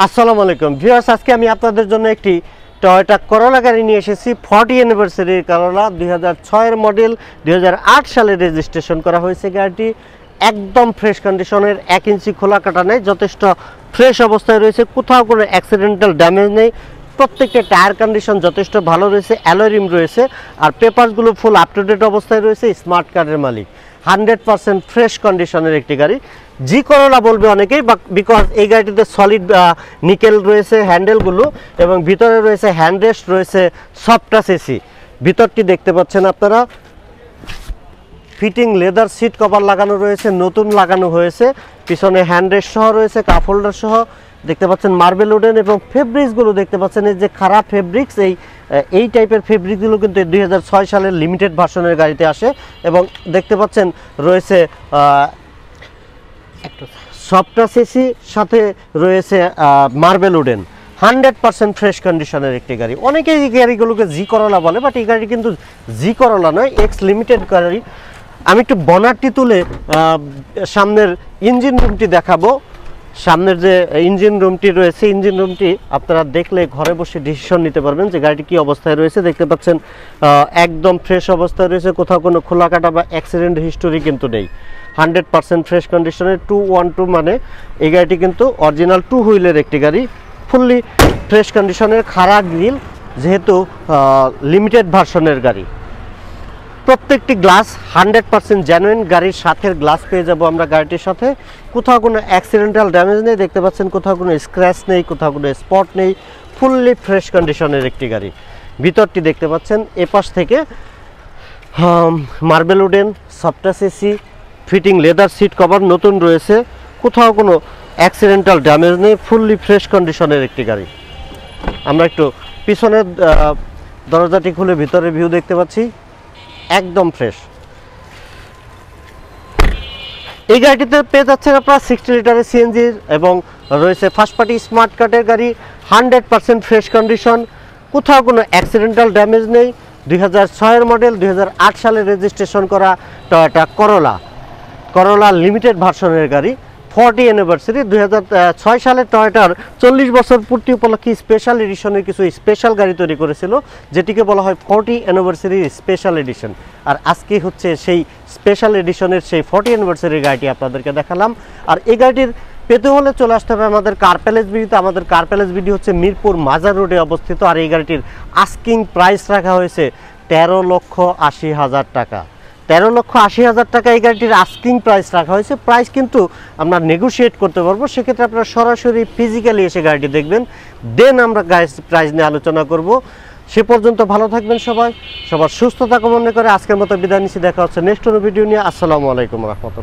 আসসালামু আলাইকুম ভিউয়ার্স, আজকে আমি আপনাদের জন্য একটি টয়োটা করোলা গাড়ি নিয়ে এসেছি। 40 অ্যানিভার্সারির করোলা, 2006 এর মডেল, 2008 সালে রেজিস্ট্রেশন করা হয়েছে। গাড়িটি একদম ফ্রেশ কন্ডিশনের, 1 ইঞ্চি খোলা কাটা নেই, যথেষ্ট ফ্রেশ অবস্থায় রয়েছে। কোথাও কোনো অ্যাক্সিডেন্টাল ড্যামেজ নেই। প্রত্যেকটা টায়ার কন্ডিশন যথেষ্ট ভালো রয়েছে, অ্যালয় রিম রয়েছে, আর পেপারসগুলো ফুল আপ টু ডেট অবস্থায় রয়েছে। স্মার্ট কার্ডের মালিক, 100% ফ্রেশ কন্ডিশনের একটি গাড়ি। জি করোলা বলবে অনেকেই, বিকজ এই গাড়িটিতে সলিড নিকেল রয়েছে হ্যান্ডেলগুলো, এবং ভিতরে রয়েছে হ্যান্ডরেস্ট, রয়েছে সফট টাচ এসি। ভিতরটি দেখতে পাচ্ছেন আপনারা, ফিটিং লেদার সিট কভার লাগানো রয়েছে, নতুন লাগানো হয়েছে। পিছনে হ্যান্ডরেস্ট সহ রয়েছে, কাপ হোল্ডার সহ দেখতে পাচ্ছেন। মার্বেল উডেন এবং ফেব্রিক্সগুলো দেখতে পাচ্ছেন, এই যে খারাপ ফেব্রিক্স, এই টাইপের ফেব্রিক্সগুলো কিন্তু 2006 সালের লিমিটেড ভার্সনের গাড়িতে আসে। এবং দেখতে পাচ্ছেন রয়েছে সফট টাচ এসি, সাথে রয়েছে মার্বেল উডেন। 100% ফ্রেশ কন্ডিশনের একটি গাড়ি। অনেকেই এই গাড়িগুলোকে জি করোলা বলে, বাট এই গাড়ি কিন্তু জি করোলা নয়, এক্স লিমিটেড গাড়ি। আমি একটু বনারটি তুলে সামনের ইঞ্জিন রুমটি দেখাবো। সামনের যে ইঞ্জিন রুমটি রয়েছে, ইঞ্জিন রুমটি আপনারা দেখলে ঘরে বসে ডিসিশন নিতে পারবেন যে গাড়িটি কী অবস্থায় রয়েছে। দেখতে পাচ্ছেন একদম ফ্রেশ অবস্থায় রয়েছে, কোথাও কোনো খোলা কাটা বা অ্যাক্সিডেন্ট হিস্টোরি কিন্তু নেই। 100% ফ্রেশ কন্ডিশনের 212, মানে এই গাড়িটি কিন্তু অরিজিনাল 2 হুইলের একটি গাড়ি। ফুললি ফ্রেশ কন্ডিশনের, খাড়া গ্রিল, যেহেতু লিমিটেড ভার্সনের গাড়ি। প্রত্যেকটি গ্লাস 100% জেনুইন। গাড়ির সাথে গ্লাস পেয়ে যাব আমরা গাড়িটির সাথে। কোথাও কোনো অ্যাক্সিডেন্টাল ড্যামেজ নেই, দেখতে পাচ্ছেন কোথাও কোনো স্ক্র্যাচ নেই, কোথাও কোনো স্পট নেই। ফুললি ফ্রেশ কন্ডিশনের একটি গাড়ি। ভিতরটি দেখতে পাচ্ছেন, এপাশ থেকে marble wooden, soft touch AC, fitting leather seat cover নতুন রয়েছে, কোথাও কোনো অ্যাক্সিডেন্টাল ড্যামেজ নেই। ফুললি ফ্রেশ কন্ডিশনের একটি গাড়ি। আমরা একটু পিছনের দরজাটি খুলে ভিতরে ভিউ দেখতে পাচ্ছি, একদম ফ্রেশ। এই গাড়িটিতে পেয়ে যাচ্ছেন আপনারা 60 লিটারের সিএনজির, এবং রয়েছে ফার্স্ট পার্টি স্মার্ট কার্ডের গাড়ি। 100% ফ্রেশ কন্ডিশন, কোথাও কোনো অ্যাক্সিডেন্টাল ড্যামেজ নেই। 2006 এর মডেল, 2008 সালে রেজিস্ট্রেশন করা টয়োটা করোলা লিমিটেড ভার্সনের গাড়ি। 40 অ্যানিভার্সারি, 2006 সালে টয়োটার 40 বছর পূর্তি উপলক্ষে স্পেশাল এডিশনের কিছু স্পেশাল গাড়ি তৈরি করেছিল, যেটিকে বলা হয় 40 অ্যানিভার্সারি স্পেশাল এডিশন। আর আজকে হচ্ছে সেই স্পেশাল এডিশনের সেই 40 অ্যানিভার্সারি গাড়িটি আপনাদেরকে দেখালাম। আর এই গাড়িটির পেতে হলে চলে আসতে হবে আমাদের কার প্যালেস ভিডিওতে। আমাদের কার প্যালেস ভিডিও হচ্ছে মিরপুর মাজার রোডে অবস্থিত। আর এই গাড়িটির আস্কিং প্রাইস রাখা হয়েছে 13,80,000 টাকা। 13,80,000 টাকা এই গাড়িটির আস্কিং প্রাইস রাখা হয়েছে। প্রাইস কিন্তু আমরা নেগোশিয়েট করতে পারবো, সেক্ষেত্রে আপনারা সরাসরি ফিজিক্যালি এসে গাড়িটি দেখবেন, দেন আমরা প্রাইস নিয়ে আলোচনা করব। সে পর্যন্ত ভালো থাকবেন সবাই, সবার সুস্থতা কামনা করে আজকের মতো বিদায় নিচ্ছি। দেখা হচ্ছে নেক্সট কোনো ভিডিও নিয়ে। আসসালামু আলাইকুম রহমতুল্লাহ।